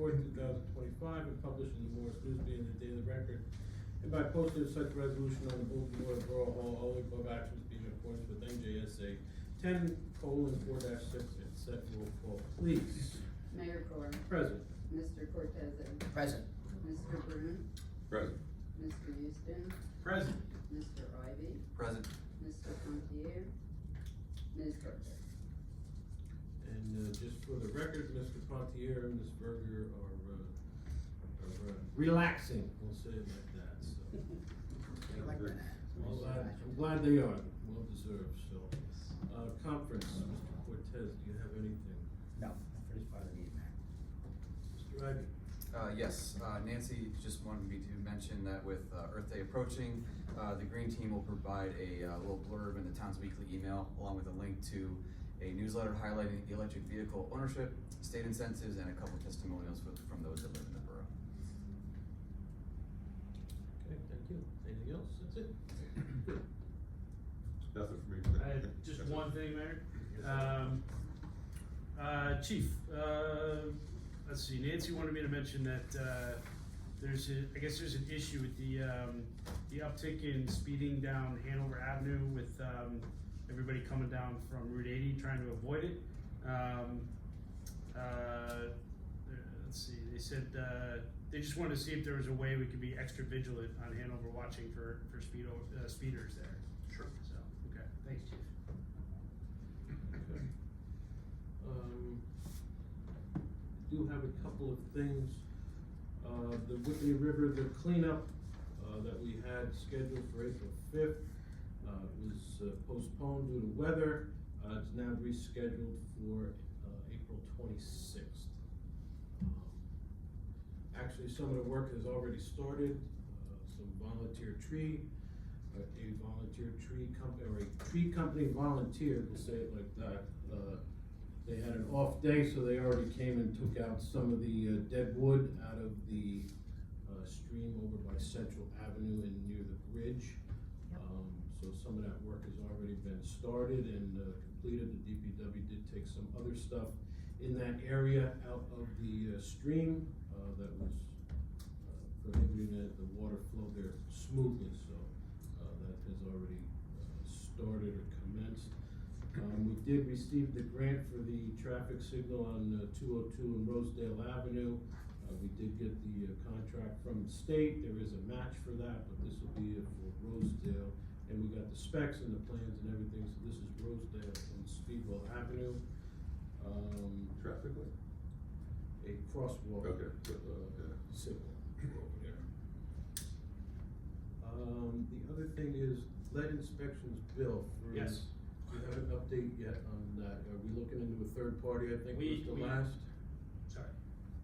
4th, 2025, and published in the Morris Newsby and the Daily Record. And by posting such resolution on the bulletin board of Borough Hall, all the above actions being in accordance with NJSA 10:4-6, and set roll call, please. Mayor Karr. Present. Mr. Cortez. Present. Mr. Brune. Present. Mr. Houston. Present. Mr. Ivey. Present. Mr. Pontier. Ms. Cortez. And just for the record, Mr. Pontier and Ms. Berger are relaxing, we'll say it like that, so. I'm glad they are, well deserved, so. Conference, Mr. Cortez, do you have anything? No, for this part of the meeting, Mayor. Mr. Ivey? Yes, Nancy just wanted me to mention that with Earth Day approaching, the Green Team will provide a little blurb in the town's weekly email, along with a link to a newsletter highlighting electric vehicle ownership, state incentives, and a couple testimonials from those that live in the borough. Okay, thank you. Anything else? That's it? Good. Nothing for me. I have just one thing, Mayor. Chief, let's see, Nancy wanted me to mention that, I guess there's an issue with the uptick in speeding down Hanover Avenue with, everybody coming down from Route 80 trying to avoid it. Let's see, they said, they just wanted to see if there was a way we could be extra vigilant on Hanover, watching for speeders there. Sure. So, okay, thanks, Chief. Okay. Do have a couple of things. The Whitney River, the cleanup, that we had scheduled for April 5th, was postponed due to weather. It's now rescheduled for April 26th. Actually, some of the work has already started. Some volunteer tree, a tree company volunteered, we'll say it like that. They had an off day, so they already came and took out some of the dead wood out of the stream over by Central Avenue and near the bridge. So some of that work has already been started and completed. The DPW did take some other stuff in that area out of the stream that was prohibiting the water flow there smoothly. So that has already started or commenced. We did receive the grant for the traffic signal on 202 and Rosedale Avenue. We did get the contract from the state. There is a match for that, but this will be for Rosedale. And we got the specs and the plans and everything, so this is Rosedale and Speedwell Avenue. Traffic light? A crosswalk. Okay, Signal over there. The other thing is lead inspections bill for. Yes. Do you have an update yet on that? Are we looking into a third party? I think was the We- last. Sorry.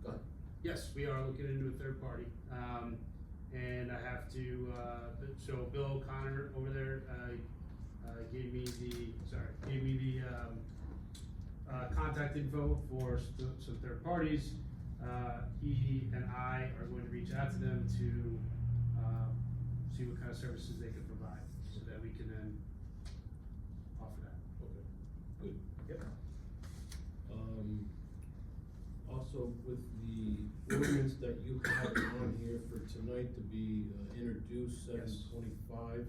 Go ahead. Yes, we are looking into a third party. And I have to, so Bill O'Connor over there, gave me the contact info for some third parties. He and I are going to reach out to them to, see what kind of services they can provide, so that we can then offer that. Okay, good. Yep. Also with the ordinance that you have on here for tonight to be introduced, 725.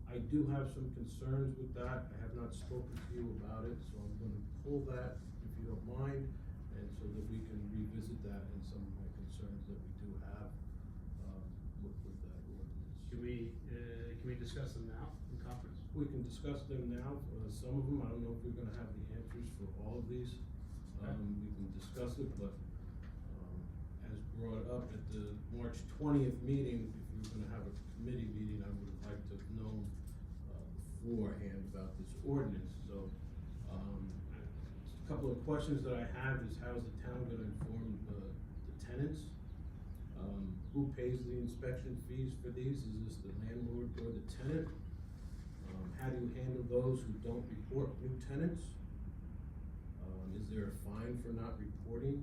I do have some concerns with that. I have not spoken to you about it, so I'm gonna pull that if you don't mind, and so that we can revisit that and some of my concerns that we do have, with that ordinance. Can we discuss them now in conference? We can discuss them now, some of them, I don't know if we're gonna have the answers for all of these. We can discuss it, but, as brought up at the March 20th meeting, if you were gonna have a committee meeting, I would have liked to have known, beforehand about this ordinance, so, a couple of questions that I have is how is the town gonna inform the tenants? Who pays the inspection fees for these? Is this the landlord or the tenant? How do you handle those who don't report new tenants? Is there a fine for not reporting?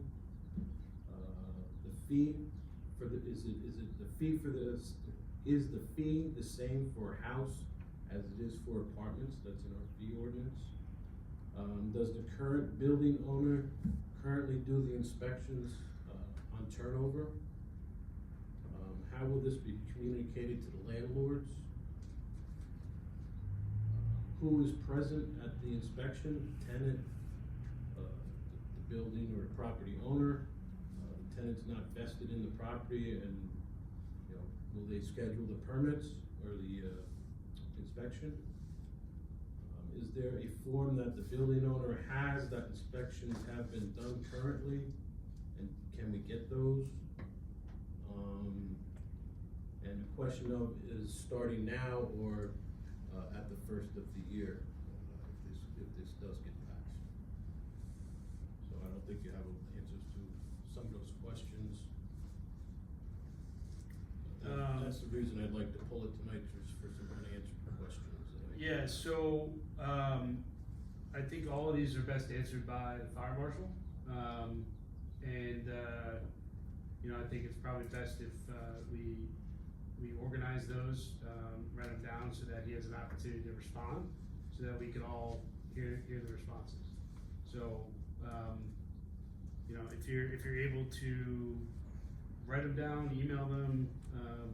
The fee for the, is the fee for this, is the fee the same for a house as it is for apartments? That's in our fee ordinance. Does the current building owner currently do the inspections on turnover. How will this be communicated to the landlords? Who is present at the inspection? Tenant, the building or the property owner? The tenant's not vested in the property, and, you know, will they schedule the permits or the inspection? Is there a form that the building owner has that inspections have been done currently, and can we get those? And the question of is starting now or at the first of the year, if this does get passed. So I don't think you have answers to some of those questions. That's the reason I'd like to pull it tonight, just for some unanswered questions. Yeah, so, I think all of these are best answered by the fire marshal. You know, I think it's probably best if, we organize those, write them down so that he has an opportunity to respond, so that we can all hear the responses. So, you know, if you're able to write them down, email them,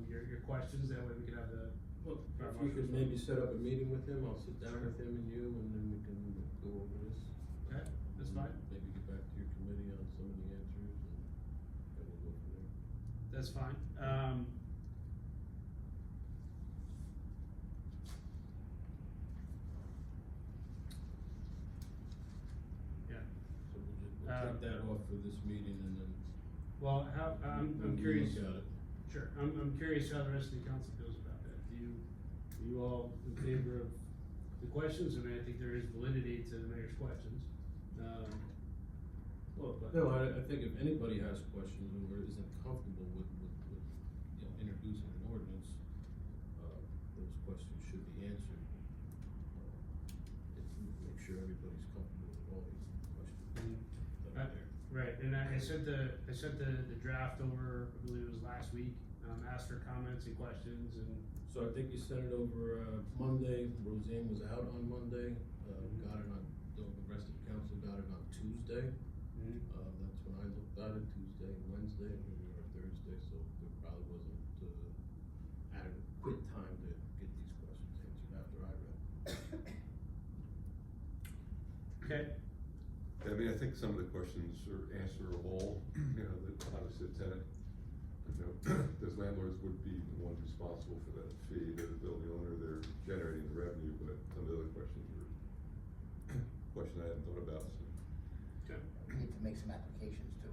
your questions, that way we can have the. Well, if you could maybe set up a meeting with him, I'll sit down with him and you, and then we can go over this. Okay, that's fine. Maybe get back to your committee on some of the answers, and we'll go from there. That's fine. Yeah, So we'll take that off for this meeting, and then. well, I'm we'll curious. look at it. Sure, I'm curious how the rest of the council feels about that. Are you all in favor of the questions? I mean, I think there is validity to the mayor's questions. No, I think if anybody has questions or isn't comfortable with, you know, introducing an ordinance, those questions should be answered. Make sure everybody's comfortable with all these questions. that are there. Right, and I sent the draft over, I believe it was last week, asked for comments and questions, and. So I think you sent it over, Monday. Roseanne was out on Monday, got it on, the rest of the council got it on Tuesday. That's when I looked at it, Tuesday and Wednesday, and here we are Thursday, so there probably wasn't, adequate time to get these questions answered after I read it. Okay. I mean, I think some of the questions are answerable, you know, that obviously the tenant, you know, those landlords would be the ones responsible for that fee, they're the building owner, they're generating the revenue, but some of the other questions are questions I hadn't thought about, so. Okay. We need to make some applications to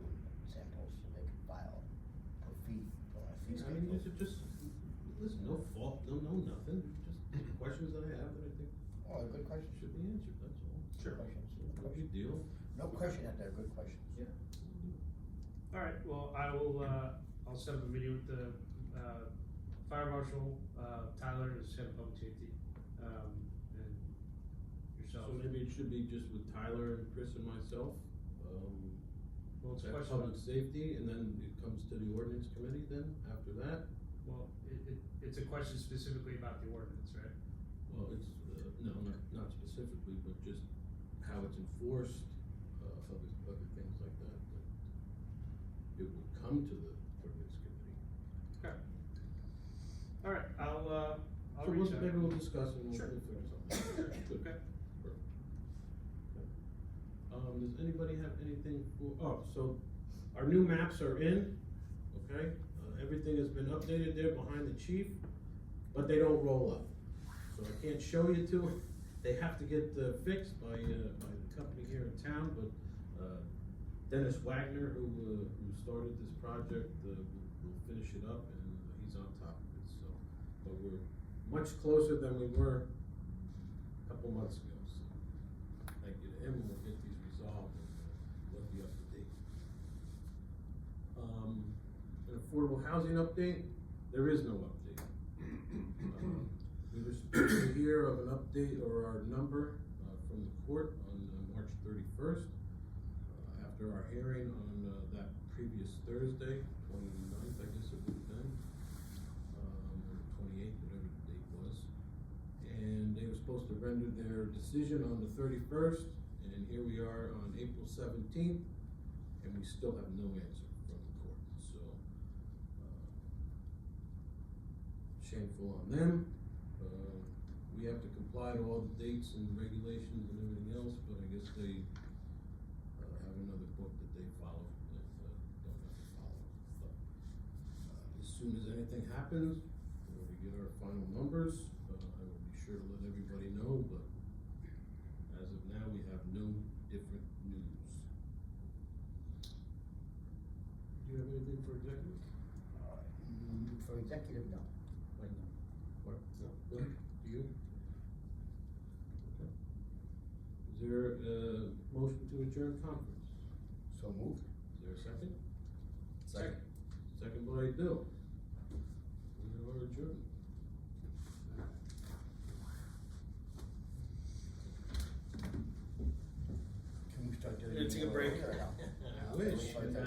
samples so they can file a fee, on a fee I mean, schedule. these are just, listen, no fault, no nothing, just questions that I have that I think Oh, a good question. should be answered, that's all. Questions. No big deal. No question that they're good questions. Yeah. All right, well, I'll set up a meeting with the, fire marshal, Tyler, and head of public safety, and yourself. So maybe it should be just with Tyler and Chris and myself, Well, it's a that's question. public safety, and then it comes to the ordinance committee then, after that. Well, it's a question specifically about the ordinance, right? Well, it's, no, not specifically, but just how it's enforced, other things like that, but it would come to the ordinance committee. Okay. All right, I'll So reach out. maybe we'll discuss and we'll Sure. figure something out. Good. Okay. Perfect. Okay. Does anybody have anything so our new maps are in, okay? Everything has been updated there behind the chief, but they don't roll up. So I can't show you to, they have to get fixed by the company here in town, but Dennis Wagner, who started this project, will finish it up, and he's on top of it, so. But we're much closer than we were a couple months ago, so thank you to him, and we'll get these resolved, and they'll be up to date. An affordable housing update, there is no update. We were supposed to hear of an update or our number from the court on March 31st, after our hearing on that previous Thursday, 29th, I guess it would have been, or 28th, whatever the date was. And they were supposed to render their decision on the 31st, and here we are on April 17th, and we still have no answer from the court. shameful on them. We have to comply to all the dates and regulations and everything else, but I guess they, have another book that they follow, that, don't have to follow. But, as soon as anything happens, we get our final numbers, I will be sure to let everybody know, but as of now, we have no different news. Do you have anything for executive? For executive, no. Right now. What? No. Bill, do you? Okay. Is there a motion to adjourn conference? So moved. Is there a second? Second. Second by Bill. We are adjourned. Can we start doing? Gonna take a break. Or no? I wish. No,